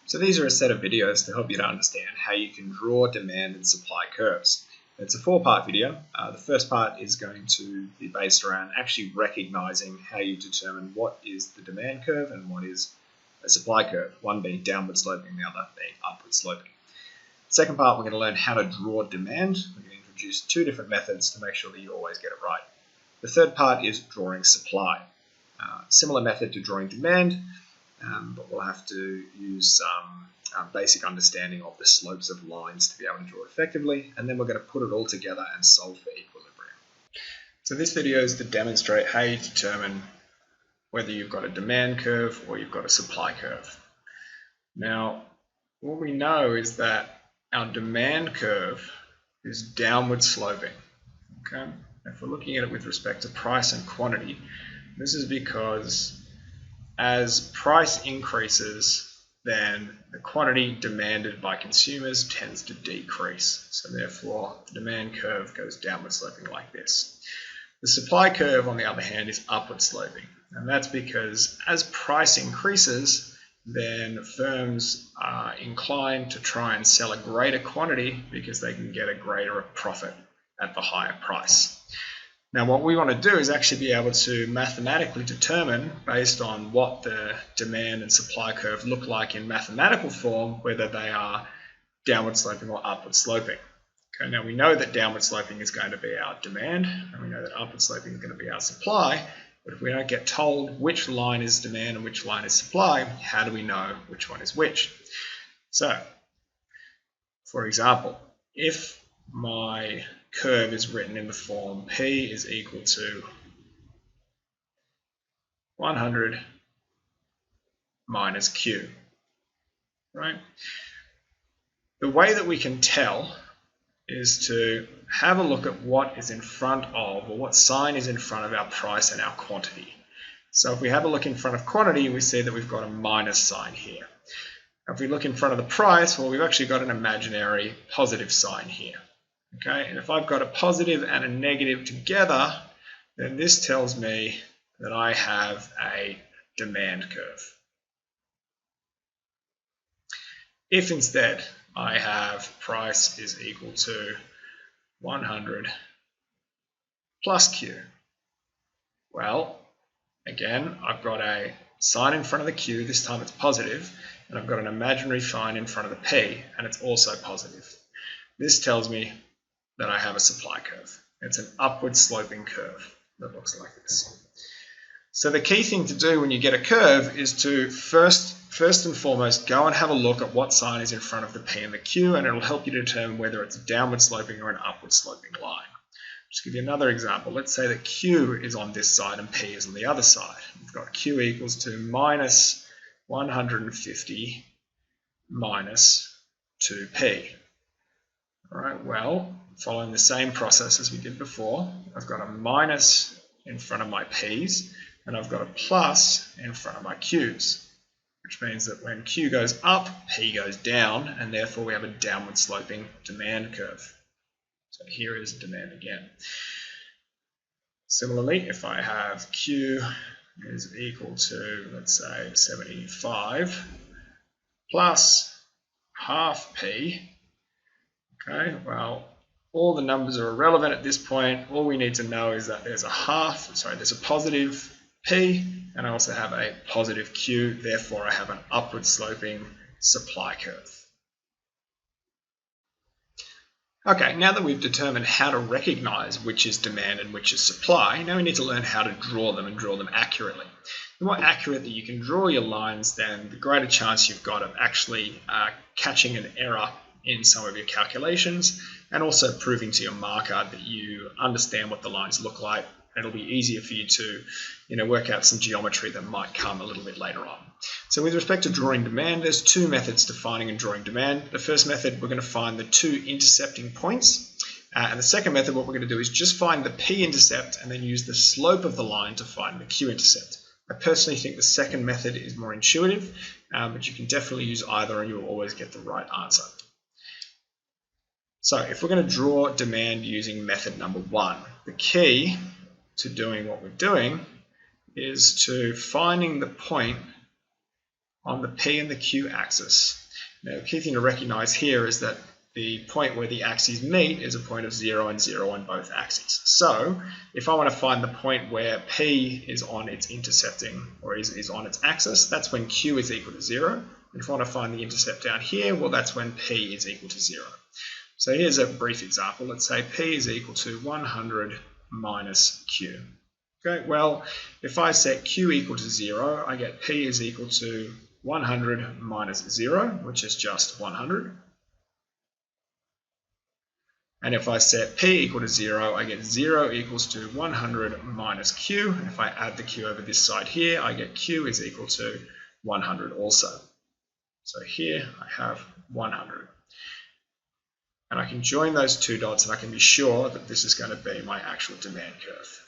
So these are a set of videos to help you to understand how you can draw demand and supply curves. It's a 4-part video. The first part is going to be based around actually recognizing how you determine what is the demand curve and what is a supply curve, one being downward sloping, the other being upward sloping. Second part, we're going to learn how to draw demand. We're going to introduce 2 different methods to make sure that you always get it right. The third part is drawing supply. Similar method to drawing demand, but we'll have to use some basic understanding of the slopes of lines to be able to draw effectively, and then we're going to put it all together and solve for equilibrium. So this video is to demonstrate how you determine whether you've got a demand curve or you've got a supply curve. Now, what we know is that our demand curve is downward sloping. Okay? If we're looking at it with respect to price and quantity, this is because as price increases, then the quantity demanded by consumers tends to decrease. So therefore, the demand curve goes downward sloping like this. The supply curve, on the other hand, is upward sloping. And that's because as price increases, then firms are inclined to try and sell a greater quantity because they can get a greater profit at the higher price. Now, what we want to do is actually be able to mathematically determine, based on what the demand and supply curve look like in mathematical form, whether they are downward sloping or upward sloping. Okay, now we know that downward sloping is going to be our demand, and we know that upward sloping is going to be our supply, but if we don't get told which line is demand and which line is supply, how do we know which one is which? So, for example, if my curve is written in the form P is equal to 100 minus Q, right? The way that we can tell is to have a look at what is in front of, or what sign is in front of our price and our quantity. So if we have a look in front of quantity, we see that we've got a minus sign here. If we look in front of the price, well, we've actually got an imaginary positive sign here. Okay, and if I've got a positive and a negative together, then this tells me that I have a demand curve. If instead I have price is equal to 100 plus Q, well, again, I've got a sign in front of the Q, this time it's positive, and I've got an imaginary sign in front of the P, and it's also positive. This tells me that I have a supply curve. It's an upward sloping curve that looks like this. So the key thing to do when you get a curve is to first and foremost go and have a look at what sign is in front of the P and the Q, and it'll help you determine whether it's a downward sloping or an upward sloping line. Just give you another example. Let's say that Q is on this side and P is on the other side. We've got Q equals to minus 150 minus 2P. All right, well, following the same process as we did before, I've got a minus in front of my P's and I've got a plus in front of my Q's, which means that when Q goes up, P goes down, and therefore we have a downward sloping demand curve. So here is demand again. Similarly, if I have Q is equal to, let's say, 75 plus half P, okay, well, all the numbers are irrelevant at this point. All we need to know is that there's a positive P, and I also have a positive Q, therefore I have an upward sloping supply curve. Okay, now that we've determined how to recognize which is demand and which is supply, now we need to learn how to draw them and draw them accurately. The more accurate that you can draw your lines, then the greater chance you've got of actually catching an error in some of your calculations, and also proving to your marker that you understand what the lines look like. It'll be easier for you to, work out some geometry that might come a little bit later on. So with respect to drawing demand, there's 2 methods to finding and drawing demand. The first method, we're going to find the 2 intercepting points. And the second method, what we're going to do is just find the P-intercept and then use the slope of the line to find the Q-intercept. I personally think the second method is more intuitive, but you can definitely use either and you'll always get the right answer. So if we're going to draw demand using method number 1, the key to doing what we're doing is to finding the point on the P and the Q axis. Now, the key thing to recognize here is that the point where the axes meet is a point of 0 and 0 on both axes. So if I want to find the point where P is on its intercepting, or is on its axis, that's when Q is equal to 0. And if I want to find the intercept down here, well, that's when P is equal to 0. So here's a brief example. Let's say P is equal to 100 minus Q. Okay, well, if I set Q equal to 0, I get P is equal to 100 minus 0, which is just 100. And if I set P equal to 0, I get 0 equals to 100 minus Q. And if I add the Q over this side here, I get Q is equal to 100 also. So here I have 100. And I can join those two dots and I can be sure that this is going to be my actual demand curve.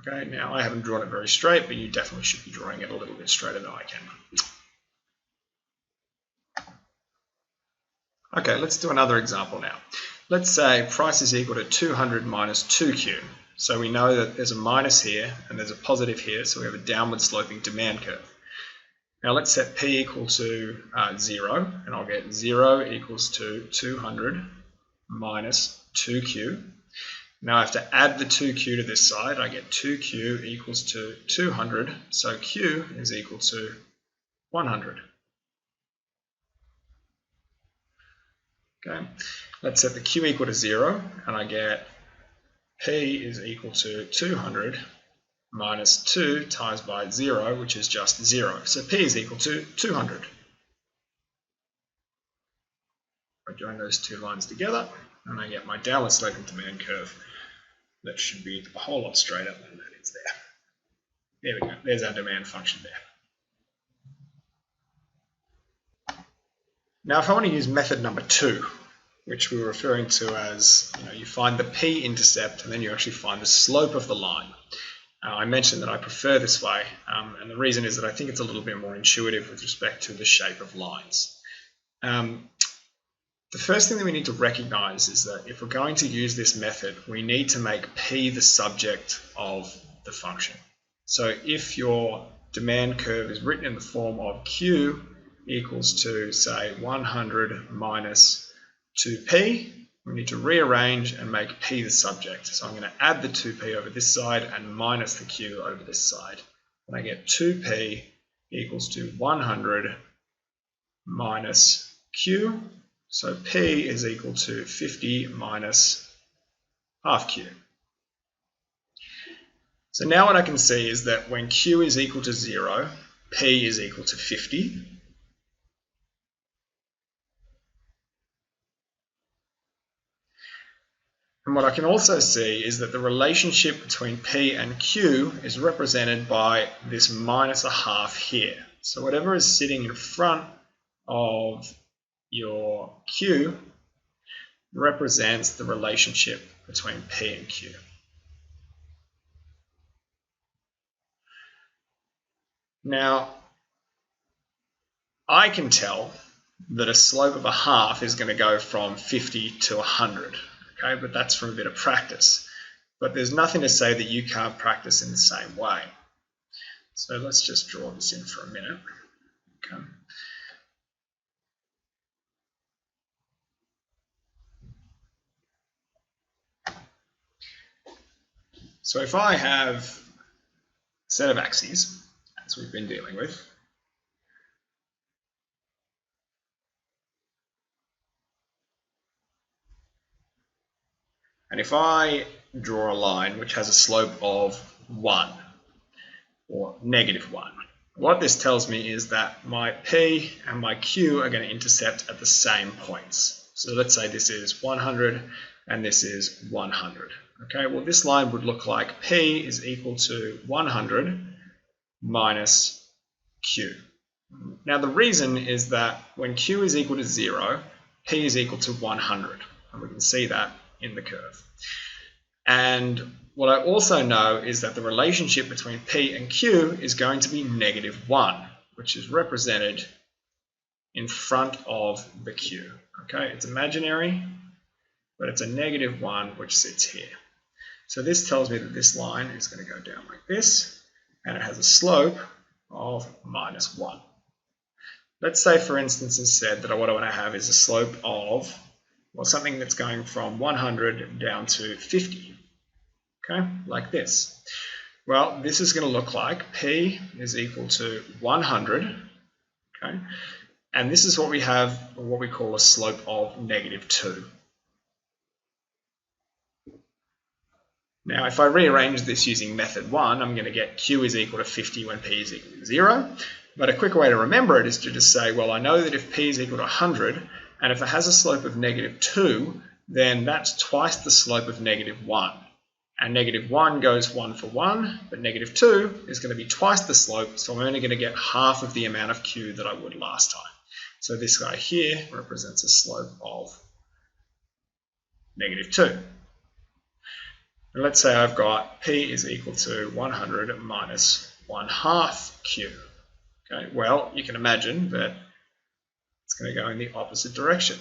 Okay, now I haven't drawn it very straight, but you definitely should be drawing it a little bit straighter than I can. Okay, let's do another example now. Let's say price is equal to 200 minus 2Q. So we know that there's a minus here and there's a positive here, so we have a downward sloping demand curve. Now let's set P equal to 0, and I'll get 0 equals to 200 minus 2Q. Now I have to add the 2Q to this side. I get 2Q equals to 200, so Q is equal to 100. Okay, let's set the Q equal to 0, and I get P is equal to 200 minus 2 times by 0, which is just 0. So P is equal to 200. I join those two lines together, and I get my downward sloping demand curve that should be a whole lot straighter than that is there. There we go. There's our demand function there. Now, if I want to use method number 2, which we were referring to as, you find the P-intercept and then you actually find the slope of the line. I mentioned that I prefer this way, and the reason is that I think it's a little bit more intuitive with respect to the shape of lines. The first thing that we need to recognize is that if we're going to use this method, we need to make P the subject of the function. So if your demand curve is written in the form of Q equals to, say, 100 minus 2P, we need to rearrange and make P the subject. So I'm going to add the 2P over this side and minus the Q over this side. And I get 2P equals to 100 minus Q. So P is equal to 50 minus half Q. So now what I can see is that when Q is equal to 0, P is equal to 50. And what I can also see is that the relationship between P and Q is represented by this minus a half here. So whatever is sitting in front of your Q represents the relationship between P and Q. Now, I can tell that a slope of a half is going to go from 50 to 100. Okay, but that's from a bit of practice. But there's nothing to say that you can't practice in the same way. So let's just draw this in for a minute. Okay. So if I have a set of axes, as we've been dealing with, and if I draw a line which has a slope of 1 or negative 1, what this tells me is that my P and my Q are going to intercept at the same points. So let's say this is 100 and this is 100. Okay, well this line would look like P is equal to 100 minus Q. Now the reason is that when Q is equal to 0, P is equal to 100. And we can see that in the curve. And what I also know is that the relationship between P and Q is going to be negative 1, which is represented in front of the Q. Okay, it's imaginary, but it's a negative 1 which sits here. So this tells me that this line is going to go down like this, and it has a slope of minus 1. Let's say, for instance, instead that what I want to have is a slope of, well, something that's going from 100 down to 50, okay, like this. Well, this is going to look like P is equal to 100, okay, and this is what we have, what we call a slope of negative 2. Now, if I rearrange this using method 1, I'm going to get Q is equal to 50 when P is equal to 0. But a quicker way to remember it is to just say, well, I know that if P is equal to 100, and if it has a slope of negative 2, then that's twice the slope of negative 1. And negative 1 goes 1 for 1, but negative 2 is going to be twice the slope, so I'm only going to get half of the amount of Q that I would last time. So this guy here represents a slope of negative 2. And let's say I've got P is equal to 100 minus 1/2 Q. Okay, well, you can imagine that it's going to go in the opposite direction.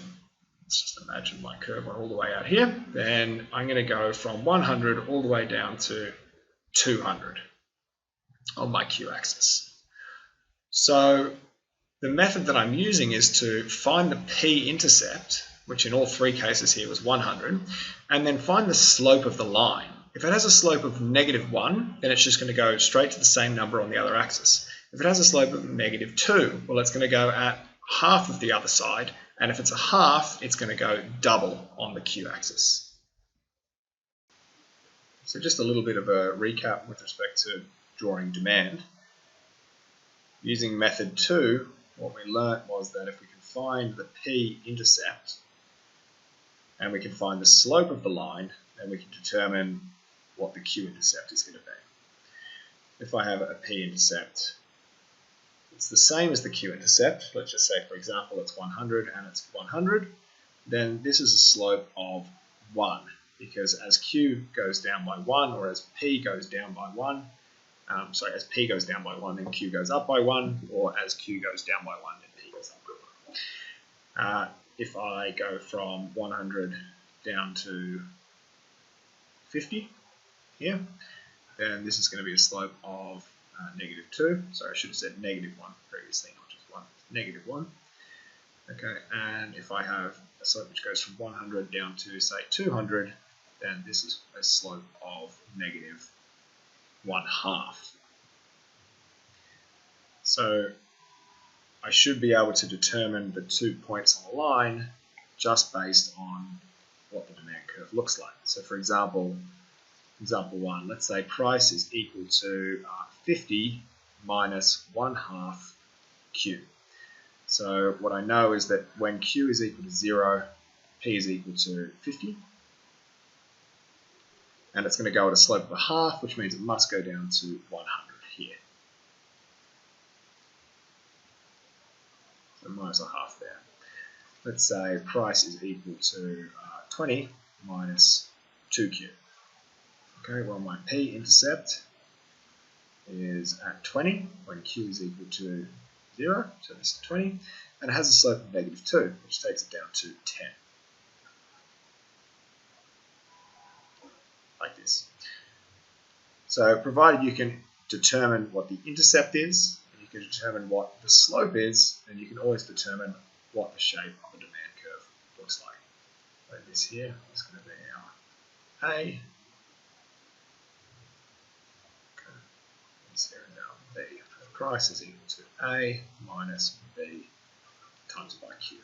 Let's just imagine my curve went all the way out here. Then I'm going to go from 100 all the way down to 200 on my Q-axis. So the method that I'm using is to find the P-intercept, which in all three cases here was 100, and then find the slope of the line. If it has a slope of negative 1, then it's just going to go straight to the same number on the other axis. If it has a slope of negative 2, well, it's going to go at half of the other side, and if it's a half, it's going to go double on the Q-axis. So just a little bit of a recap with respect to drawing demand. Using method 2, what we learnt was that if we can find the P-intercept, and we can find the slope of the line, then we can determine what the Q-intercept is going to be. If I have a P-intercept, it's the same as the Q-intercept. Let's just say, for example, it's 100 and it's 100. Then this is a slope of 1, because as Q goes down by 1, or as P goes down by 1, as P goes down by 1, then Q goes up by 1, or as Q goes down by 1, then P goes up by 1. If I go from 100 down to 50 here, then this is going to be a slope of negative 2. Sorry, I should have said negative 1 previously, not just 1. Negative 1. Okay, and if I have a slope which goes from 100 down to, say, 200, then this is a slope of negative 1/2. So I should be able to determine the 2 points on the line just based on what the demand curve looks like. So for example, example 1, let's say price is equal to 50 minus 1/2 Q. So what I know is that when Q is equal to 0, P is equal to 50. And it's going to go at a slope of a half, which means it must go down to 100 here. So minus a half there. Let's say price is equal to 20 minus 2Q. Okay, well my P-intercept is at 20 when Q is equal to 0, so this is 20, and it has a slope of negative 2, which takes it down to 10. Like this. So provided you can determine what the intercept is, and you can determine what the slope is, then you can always determine what the shape of a demand curve looks like. So this here is going to be our A. Okay. This here is our B. The price is equal to A minus B times by Q.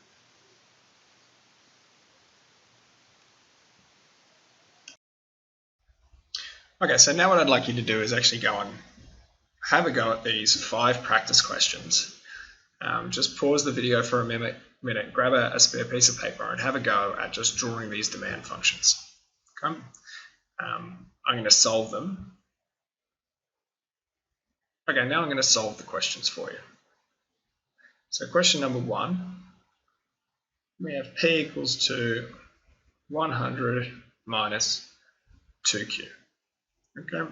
Okay, so now what I'd like you to do is actually go and have a go at these 5 practice questions. Just pause the video for a minute, grab a spare piece of paper and have a go at just drawing these demand functions. Okay? I'm going to solve them. Okay, now I'm going to solve the questions for you. So question number 1, we have P equals to 100 minus 2Q. Okay,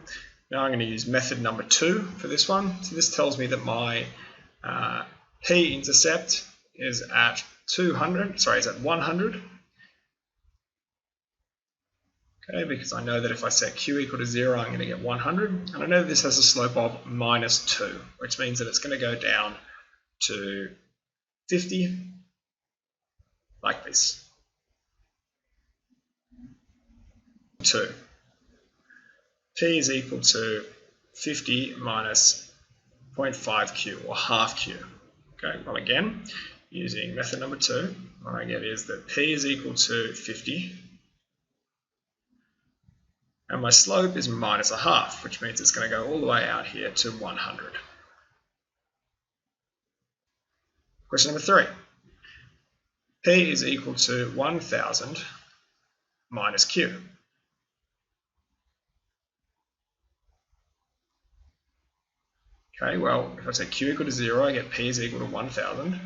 now I'm going to use method number 2 for this one. So this tells me that my P-intercept is at 100. Okay, Okay, because I know that if I set q equal to 0, I'm going to get 100. And I know this has a slope of minus 2, which means that it's going to go down to 50, like this. 2. P is equal to 50 minus 0.5q, or half q. Okay, well again, using method number 2, what I get is that P is equal to 50, and my slope is minus a half, which means it's going to go all the way out here to 100. Question number 3. P is equal to 1000 minus q. Okay, well, if I say q equal to 0, I get P is equal to 1000.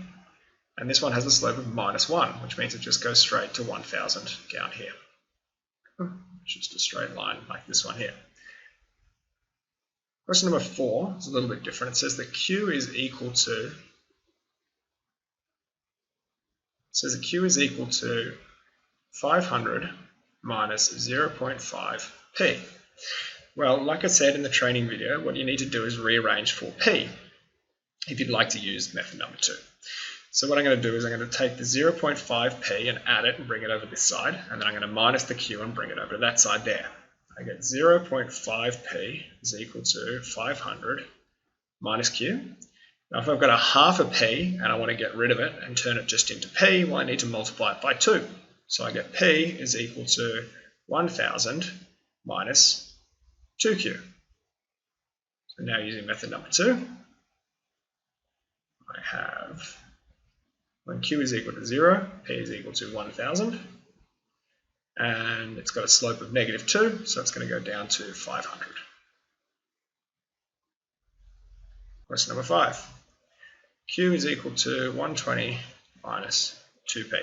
And this one has a slope of minus 1, which means it just goes straight to 1000 down here. It's just a straight line like this one here. Question number 4 is a little bit different. It says that q is equal to 500 minus 0.5p. Well, like I said in the training video, what you need to do is rearrange for p if you'd like to use method number 2. So what I'm going to do is I'm going to take the 0.5p and add it and bring it over this side, and then I'm going to minus the q and bring it over to that side there. I get 0.5p is equal to 500 minus q. Now if I've got a half a p and I want to get rid of it and turn it just into p, well I need to multiply it by 2. So I get p is equal to 1000 minus 2q. So now using method number 2, I have when q is equal to 0, p is equal to 1000, and it's got a slope of negative 2, so it's going to go down to 500. Question number 5. Q is equal to 120 minus 2p.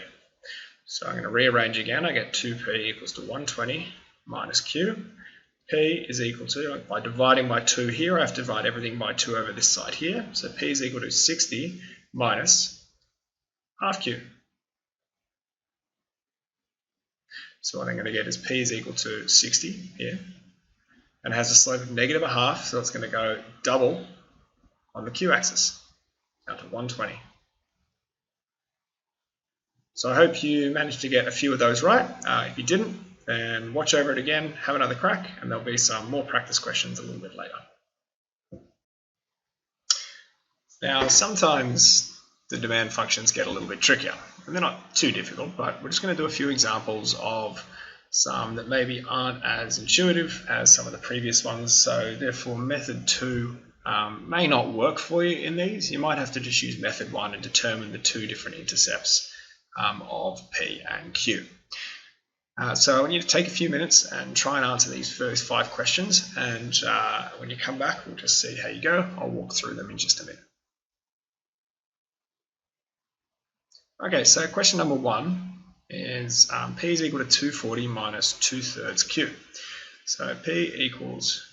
So I'm going to rearrange again. I get 2p equals to 120 minus q. P is equal to, by dividing by 2 here, I have to divide everything by 2 over this side here. So P is equal to 60 minus half q. So what I'm going to get is P is equal to 60 here, and it has a slope of negative a half, so it's going to go double on the q axis, down to 120. So I hope you managed to get a few of those right. If you didn't, then watch over it again, have another crack, and there'll be some more practice questions a little bit later. Now, sometimes the demand functions get a little bit trickier, and they're not too difficult, but we're just going to do a few examples of some that maybe aren't as intuitive as some of the previous ones, so therefore method 2 may not work for you in these. You might have to just use method 1 and determine the 2 different intercepts of P and Q. So I want you to take a few minutes and try and answer these first 5 questions, and when you come back we'll just see how you go. I'll walk through them in just a minute. Okay, so question number 1 is P is equal to 240 minus 2/3 Q. So P equals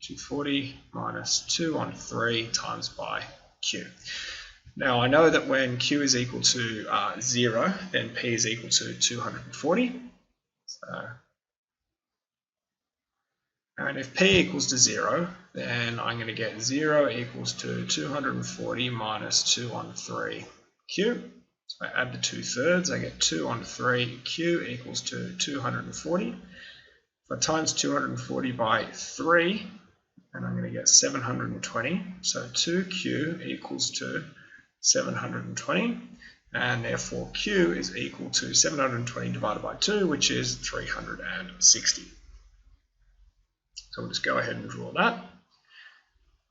240 minus 2/3 times by Q. Now I know that when Q is equal to 0, then P is equal to 240. And if P equals to 0, then I'm going to get 0 equals to 240 minus 2/3 Q. So I add the 2/3, I get 2/3 Q equals to 240. If I times 240 by 3, and I'm going to get 720. So 2Q equals to 720, and therefore Q is equal to 720 divided by 2, which is 360. So we'll just go ahead and draw that.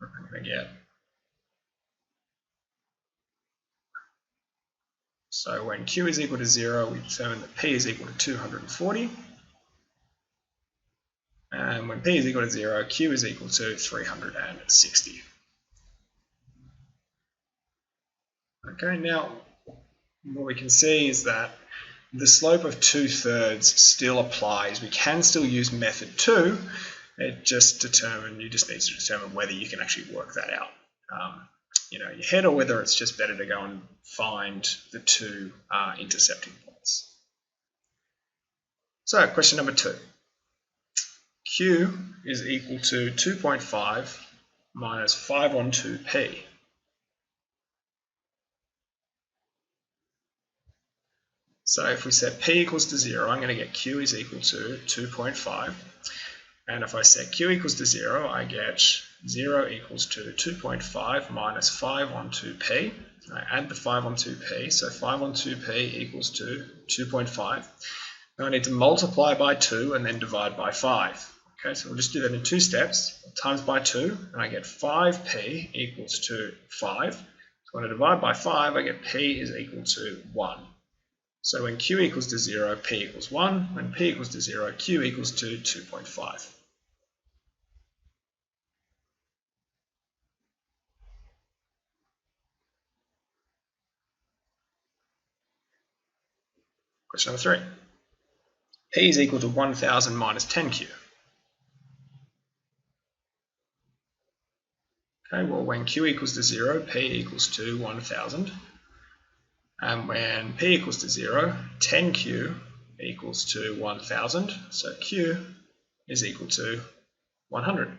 I'm going to get, so when Q is equal to 0, we determine that P is equal to 240. And when P is equal to 0, Q is equal to 360. Okay, now what we can see is that the slope of 2/3 still applies. We can still use method 2. You just need to determine whether you can actually work that out. Your head, or whether it's just better to go and find the 2 intercepting points. So question number 2. Q is equal to 2.5 minus 5 on 2p. So if we set p equals to 0, I'm going to get q is equal to 2.5. And if I set q equals to 0, I get 0 equals to 2.5 minus 5 on 2p. I add the 5 on 2p, so 5 on 2p equals to 2.5. Now I need to multiply by 2 and then divide by 5. Okay, so we'll just do that in 2 steps. Times by 2, and I get 5p equals to 5. So when I divide by 5, I get p is equal to 1. So when q equals to 0, p equals 1. When p equals to 0, q equals to 2.5. Question number 3. P is equal to 1000 minus 10q. Okay, well when q equals to 0, p equals to 1000. And when p equals to 0, 10q equals to 1000. So q is equal to 100.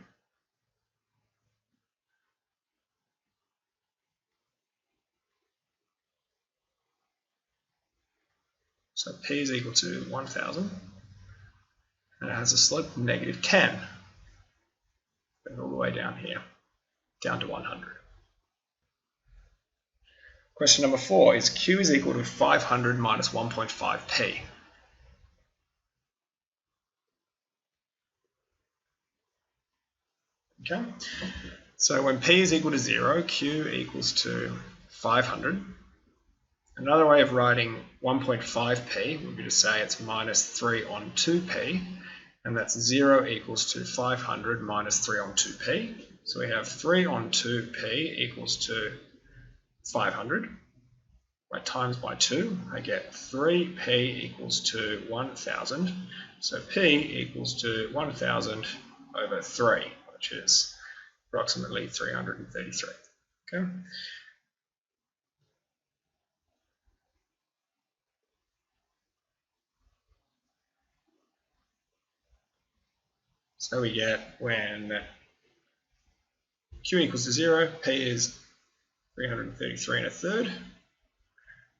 So p is equal to 1000. And it has a slope of negative 10. Going all the way down here, down to 100. Question number 4 is q is equal to 500 minus 1.5p. Okay, so when p is equal to 0, q equals to 500. Another way of writing 1.5p would be to say it's minus 3 on 2p, and that's 0 equals to 500 minus 3 on 2p. So we have 3 on 2p equals to 500. I times by 2, I get 3p equals to 1000. So p equals to 1000 over 3, which is approximately 333. Okay. So we get when q equals to 0, p is 333 1/3.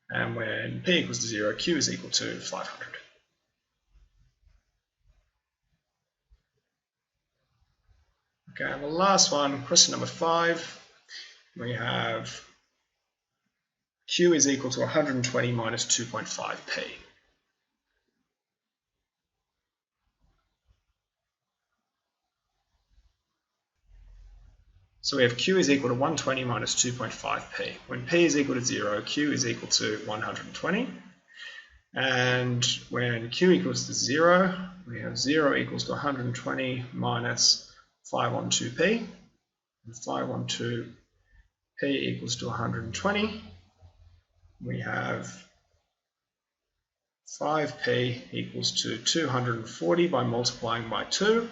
And when p equals to 0, q is equal to 500. Okay, and the last one, question number 5, we have q is equal to 120 minus 2.5p. So we have q is equal to 120 minus 2.5p. When p is equal to 0, q is equal to 120. And when q equals to 0, we have 0 equals to 120 minus 5 on 2p. And 5 on 2p equals to 120. We have 5p equals to 240 by multiplying by 2.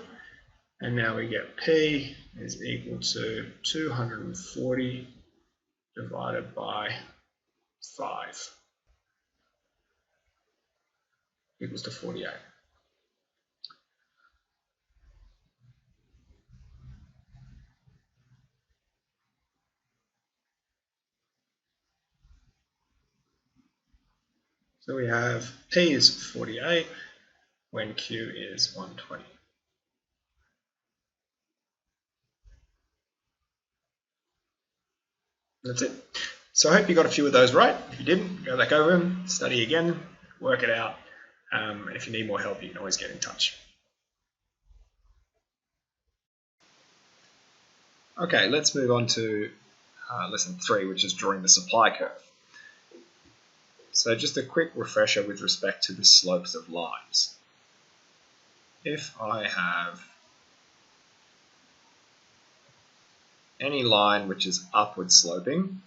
And now we get p is equal to 240 divided by 5 equals to 48. So we have p is 48 when q is 120. That's it. So I hope you got a few of those right. If you didn't, go back over them, study again, work it out. And if you need more help, you can always get in touch. Okay, let's move on to lesson 3, which is drawing the supply curve. So just a quick refresher with respect to the slopes of lines. If I have any line which is upward sloping,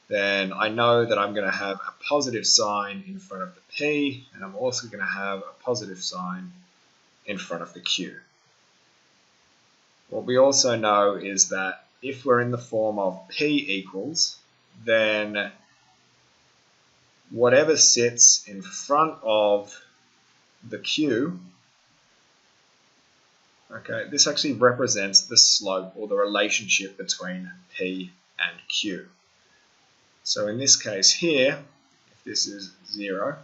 then I know that I'm going to have a positive sign in front of the p, and I'm also going to have a positive sign in front of the q. What we also know is that if we're in the form of p equals, then whatever sits in front of the q Okay, this actually represents the slope or the relationship between P and Q. So in this case here, if this is 0,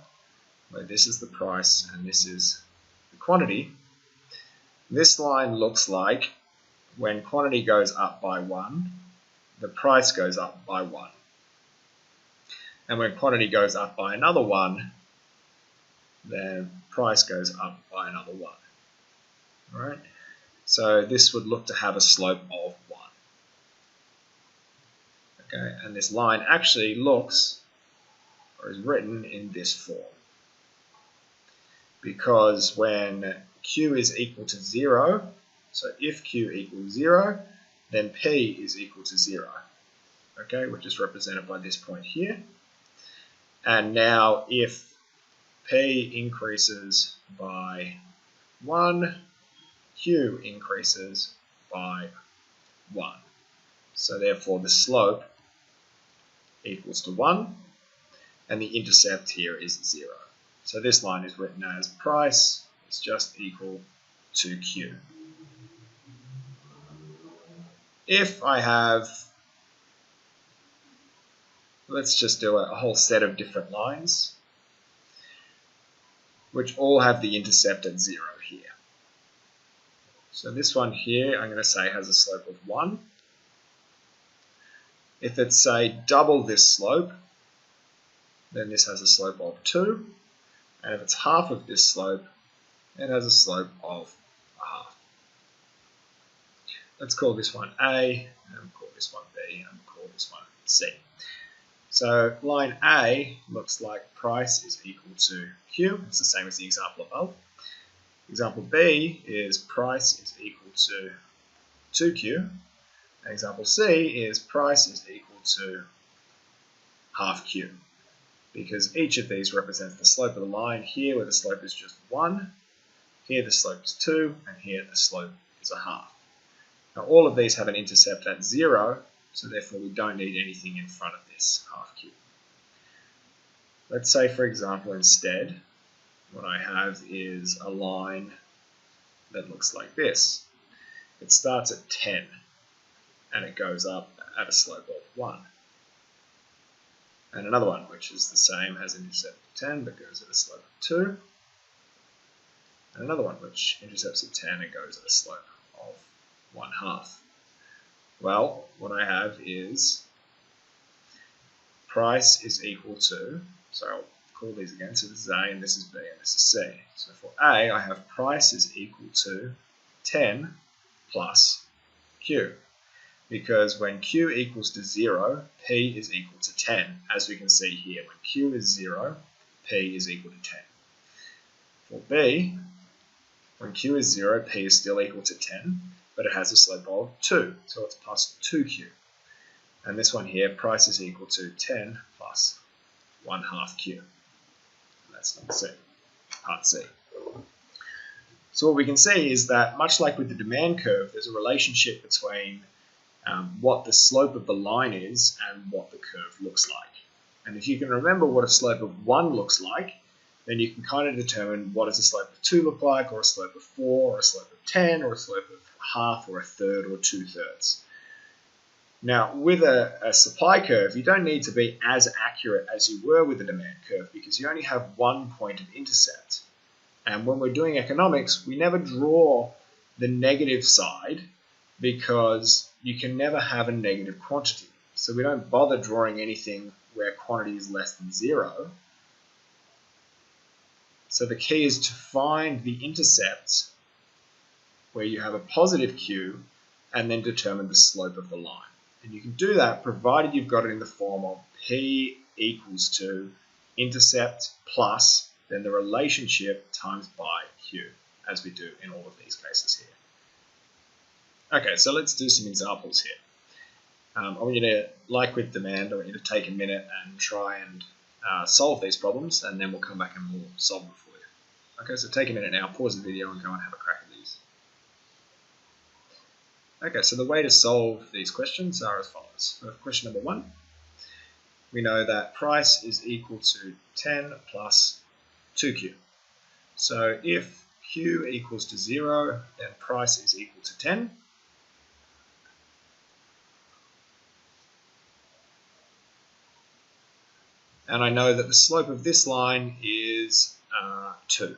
where this is the price and this is the quantity, this line looks like when quantity goes up by 1, the price goes up by 1. And when quantity goes up by another 1, the price goes up by another 1. All right? So this would look to have a slope of 1. Okay, and this line actually looks, or is written in this form. Because when Q is equal to 0, so if Q equals 0, then P is equal to 0. Okay, which is represented by this point here. And now if P increases by 1, Q increases by 1. So therefore the slope equals to 1, and the intercept here is 0. So this line is written as price is just equal to Q. If I have, let's just do a whole set of different lines, which all have the intercept at 0 here. So this one here, I'm going to say has a slope of 1. If it's, say, double this slope, then this has a slope of 2. And if it's half of this slope, it has a slope of a half. Let's call this one A, and call this one B, and call this one C. So line A looks like price is equal to Q. It's the same as the example above. Example B is price is equal to 2Q. And example C is price is equal to half Q. Because each of these represents the slope of the line here, where the slope is just 1, here the slope is 2, and here the slope is a half. Now all of these have an intercept at 0, so therefore we don't need anything in front of this half Q. Let's say, for example, instead, what I have is a line that looks like this. It starts at 10, and it goes up at a slope of 1. And another one, which is the same, has an intercept of 10, but goes at a slope of 2. And another one, which intercepts at 10 and goes at a slope of 1/2. Well, what I have is price is equal to, so I'll call these again, so this is A, and this is B, and this is C. So for A, I have price is equal to 10 plus Q. Because when Q equals to 0, P is equal to 10. As we can see here, when Q is 0, P is equal to 10. For B, when Q is 0, P is still equal to 10, but it has a slope of 2, so it's plus 2Q. And this one here, price is equal to 10 plus 1/2 Q. And that's number C, part C. So what we can see is that, much like with the demand curve, there's a relationship between what the slope of the line is and what the curve looks like. And if you can remember what a slope of 1 looks like, then you can kind of determine what does a slope of 2 look like, or a slope of 4, or a slope of 10, or a slope of half, or a third, or 2/3. Now, with a supply curve, you don't need to be as accurate as you were with the demand curve, because you only have one point of intercept. And when we're doing economics, we never draw the negative side, because you can never have a negative quantity. So we don't bother drawing anything where quantity is less than 0. So the key is to find the intercept where you have a positive Q and then determine the slope of the line. And you can do that provided you've got it in the form of P equals to intercept plus then the relationship times by Q, as we do in all of these cases here. Okay, so let's do some examples here. I want you to, like with demand, I want you to take a minute and try and solve these problems, and then we'll come back and we'll solve them for you. Okay, so take a minute now, pause the video and go and have a crack at these. Okay, so the way to solve these questions are as follows. For question number 1, we know that price is equal to 10 plus 2Q. So if Q equals to 0, then price is equal to 10. And I know that the slope of this line is 2.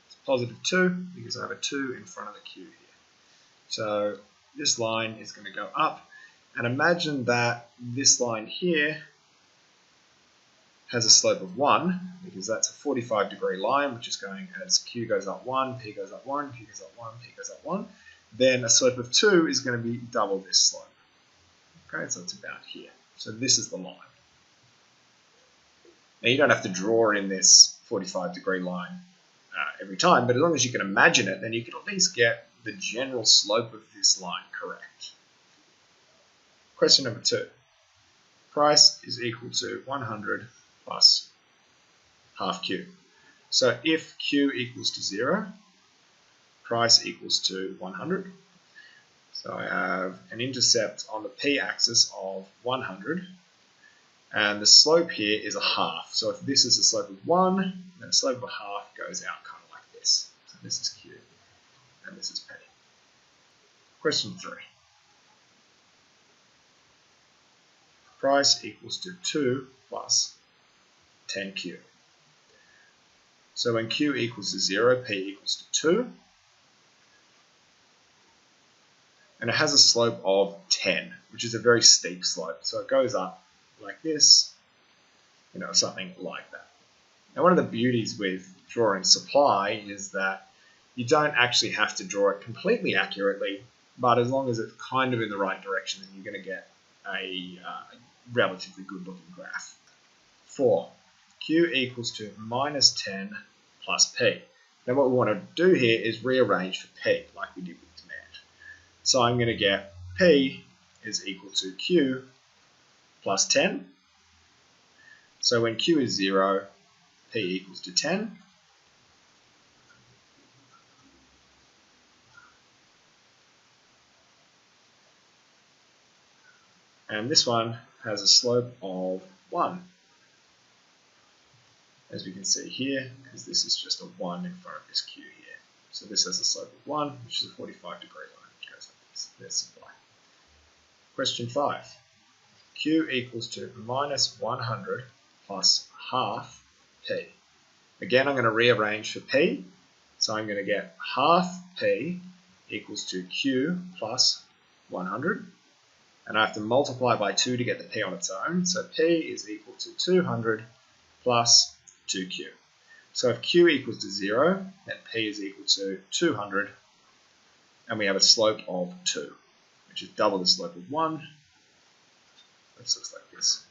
It's positive 2 because I have a 2 in front of the Q here. So this line is going to go up. And imagine that this line here has a slope of 1, because that's a 45-degree line, which is going as Q goes up 1, P goes up 1, Q goes up 1, P goes up 1. Then a slope of 2 is going to be double this slope. Okay, so it's about here. So this is the line. Now you don't have to draw in this 45-degree line every time, but as long as you can imagine it, then you can at least get the general slope of this line correct. Question number 2. Price is equal to 100 plus half Q. So if Q equals to 0, price equals to 100. So I have an intercept on the p-axis of 100, and the slope here is a half. So if this is a slope of 1, then the slope of a half goes out kind of like this. So this is Q, and this is P. Question 3. Price equals to 2 plus 10Q. So when Q equals to 0, P equals to 2. And it has a slope of 10, which is a very steep slope. So it goes up like this, something like that. Now, one of the beauties with drawing supply is that you don't actually have to draw it completely accurately, but as long as it's kind of in the right direction, then you're going to get a relatively good looking graph. 4. Q equals to minus 10 plus P. Now what we want to do here is rearrange for P, like we did with demand. So I'm going to get P is equal to Q plus 10. So when Q is 0, P equals to 10. And this one has a slope of 1. As we can see here, because this is just a 1 in front of this Q here. So this has a slope of 1, which is a 45-degree line, which goes like this. There's supply. Question 5. Q equals to minus 100 plus half P. Again, I'm going to rearrange for P. So I'm going to get half P equals to Q plus 100. And I have to multiply by 2 to get the P on its own. So P is equal to 200 plus 2Q. So if Q equals to 0, then P is equal to 200, and we have a slope of 2, which is double the slope of 1. This looks like this.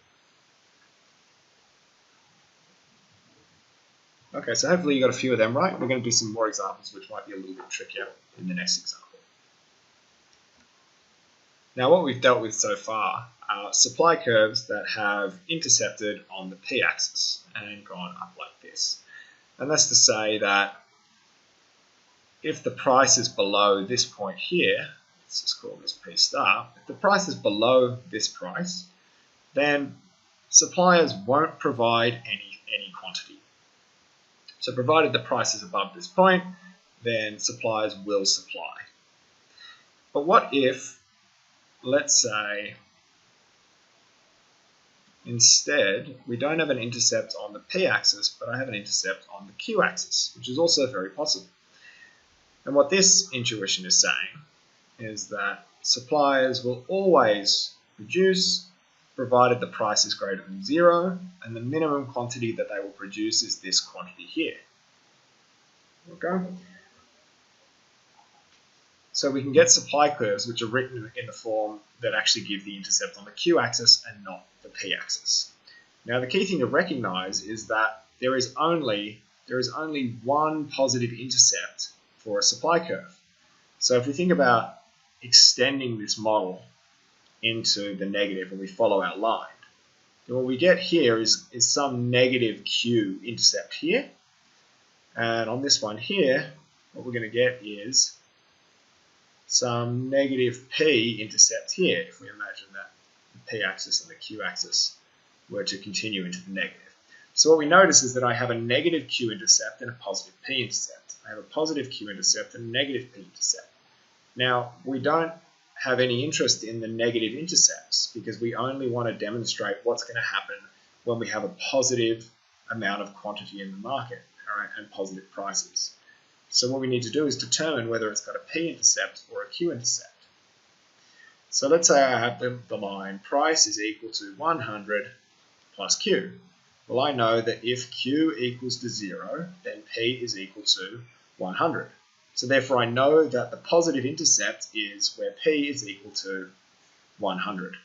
Okay, so hopefully you got a few of them right. We're going to do some more examples which might be a little bit trickier in the next example. Now what we've dealt with so far are supply curves that have intercepted on the p-axis and gone up like this. And that's to say that if the price is below this point here, let's just call this P star, if the price is below this price, then suppliers won't provide any quantity. So provided the price is above this point, then suppliers will supply. But what if, let's say, instead, we don't have an intercept on the p-axis, but I have an intercept on the q-axis, which is also very possible. And what this intuition is saying is that suppliers will always produce provided the price is greater than 0, and the minimum quantity that they will produce is this quantity here. Okay? So we can get supply curves which are written in the form that actually give the intercept on the q-axis and not the p-axis. Now the key thing to recognize is that there is only one positive intercept for a supply curve. So if we think about extending this model into the negative and we follow our line, then what we get here is some negative q intercept here, and on this one here what we're going to get is some negative p intercept here, if we imagine that the p-axis and the q-axis were to continue into the negative. So what we notice is that I have a negative q-intercept and a positive p-intercept. I have a positive q-intercept and a negative p-intercept. Now, we don't have any interest in the negative intercepts because we only want to demonstrate what's going to happen when we have a positive amount of quantity in the market, all right, and positive prices. So what we need to do is determine whether it's got a p-intercept or a q-intercept. So let's say I have the line price is equal to 100 plus q. Well, I know that if q equals to 0, then p is equal to 100. So therefore I know that the positive intercept is where p is equal to 100.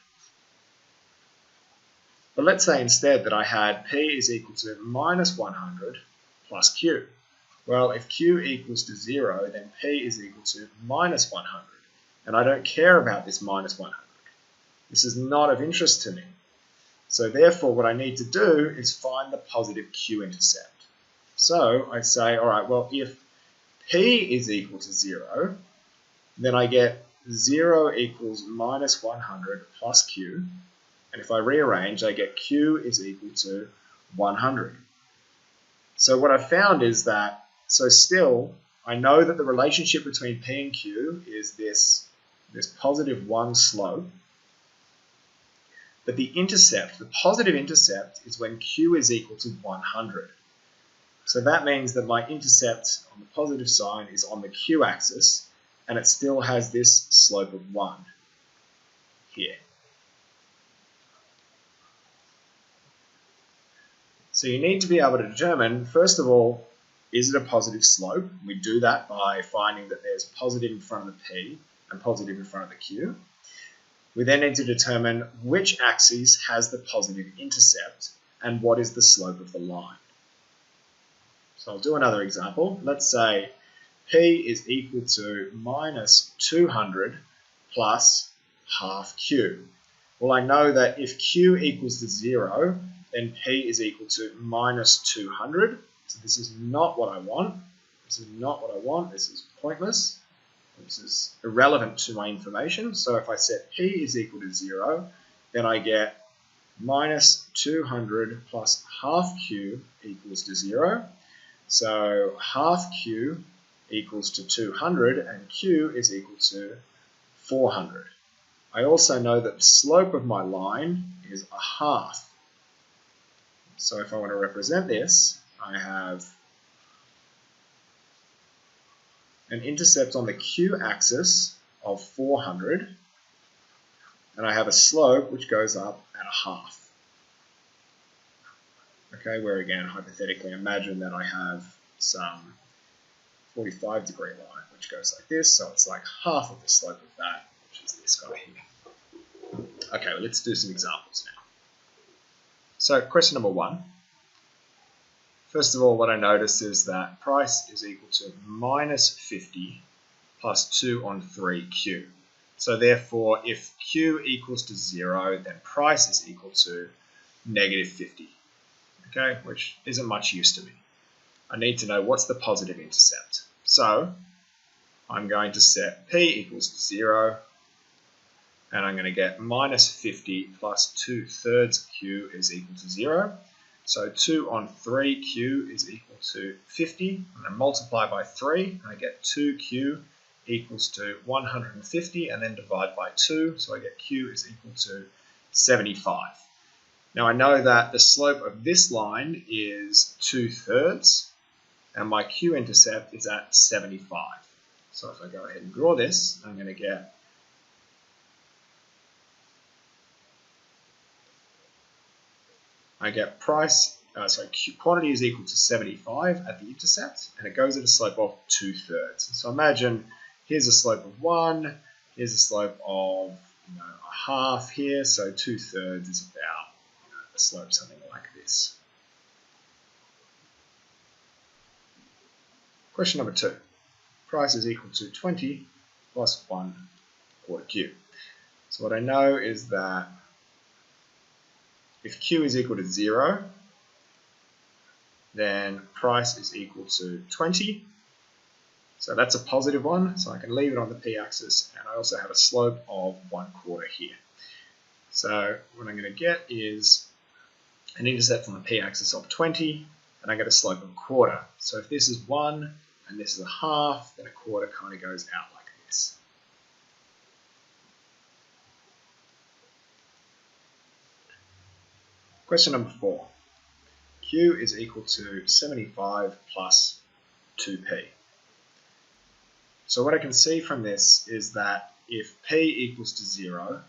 But let's say instead that I had p is equal to minus 100 plus q. Well, if q equals to 0, then p is equal to minus 100. And I don't care about this minus 100. This is not of interest to me. So therefore what I need to do is find the positive q-intercept. So I say, all right, well, if p is equal to 0, then I get 0 equals minus 100 plus q. And if I rearrange, I get q is equal to 100. So what I found is that, so still, I know that the relationship between p and q is this positive 1 slope. But the intercept, the positive intercept, is when q is equal to 100. So that means that my intercept on the positive sign is on the q-axis, and it still has this slope of 1 here. So you need to be able to determine, first of all, is it a positive slope? We do that by finding that there's positive in front of the p and positive in front of the q. We then need to determine which axis has the positive intercept and what is the slope of the line. So I'll do another example. Let's say p is equal to minus 200 plus half q. Well, I know that if q equals to 0, then p is equal to minus 200. So this is not what I want. This is not what I want. This is pointless. This is irrelevant to my information. So if I set p is equal to 0, then I get minus 200 plus half q equals to 0. So half q equals to 200 and q is equal to 400. I also know that the slope of my line is a half. So if I want to represent this, I have an intercept on the q-axis of 400, and I have a slope which goes up at a half. Okay, where again, hypothetically, imagine that I have some 45-degree line which goes like this, so it's like half of the slope of that, which is this guy here. Okay, well, let's do some examples now. So question number 1. First of all, what I notice is that price is equal to minus 50 plus 2 on 3q. So therefore, if q equals to 0, then price is equal to negative 50. Okay, which isn't much use to me. I need to know what's the positive intercept. So I'm going to set p equals to 0, and I'm going to get minus 50 plus 2/3 q is equal to 0. So 2 on 3q is equal to 50. I'm going to multiply by 3, and I get 2q equals to 150, and then divide by 2, so I get q is equal to 75. Now I know that the slope of this line is 2/3, and my q-intercept is at 75. So if I go ahead and draw this, I'm going to get price, quantity is equal to 75 at the intercept, and it goes at a slope of 2/3. So imagine here's a slope of 1, here's a slope of a half here, so 2/3 is about a slope something like this. Question number 2. Price is equal to 20 plus 1/4 q. So what I know is that if q is equal to 0, then price is equal to 20. So that's a positive one, so I can leave it on the p-axis, and I also have a slope of 1/4 here. So what I'm going to get is an intercept on the p-axis of 20, and I get a slope of a quarter. So if this is 1 and this is a half, then a quarter kind of goes out like this. Question number 4. Q is equal to 75 plus 2p. So what I can see from this is that if p equals to 0,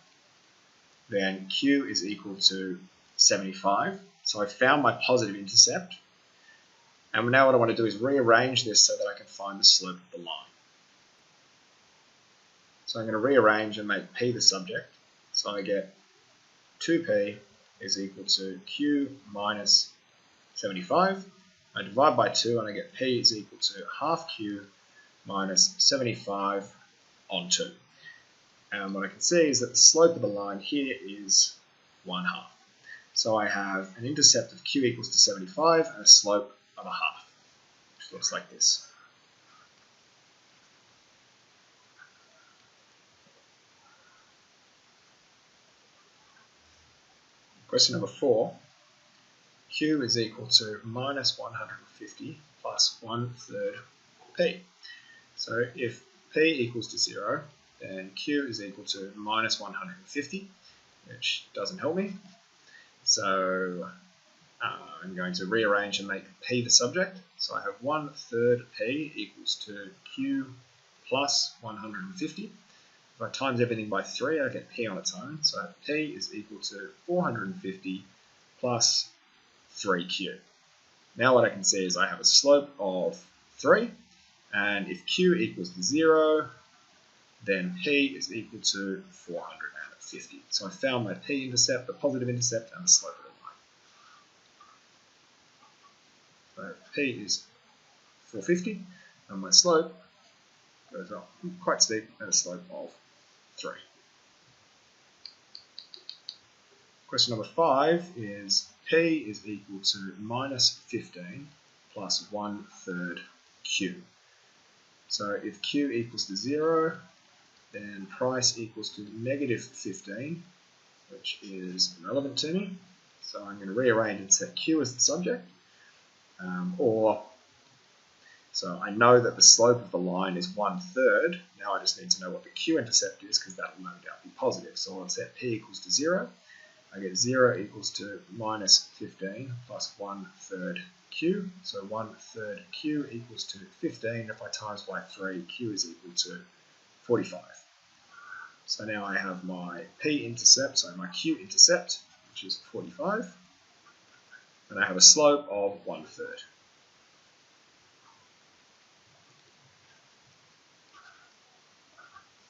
then Q is equal to 75. So I found my positive intercept. And now what I want to do is rearrange this so that I can find the slope of the line. So I'm going to rearrange and make P the subject. So I get 2P is equal to Q minus 75. I divide by 2 and I get P is equal to half Q minus 75 on 2. And what I can see is that the slope of the line here is 1/2. So I have an intercept of Q equals to 75 and a slope of 1/2, which looks like this. Question number 4. Q is equal to minus 150 plus 1/3 P. So if P equals to 0, then Q is equal to minus 150, which doesn't help me. So I'm going to rearrange and make P the subject. So I have 1/3 P equals to Q plus 150. If I times everything by 3, I get P on its own. So I have P is equal to 450 plus 3Q. Now what I can see is I have a slope of 3. And if Q equals to 0, then P is equal to 450. So I found my P-intercept, the positive intercept, and the slope of the line. So P is 450, and my slope goes up quite steep at a slope of 3. Question number 5 is P is equal to minus 15 plus 1/3 Q. So if Q equals to 0, then price equals to negative 15, which is irrelevant to me. So I'm going to rearrange and set Q as the subject. So I know that the slope of the line is 1/3. Now I just need to know what the Q-intercept is, because that will no doubt be positive. So I'll set P equals to 0. I get 0 equals to minus 15 plus 1/3 Q. So 1/3 Q equals to 15. If I times by 3, Q is equal to 45. So now I have my P-intercept, so my Q-intercept, which is 45. And I have a slope of 1/3.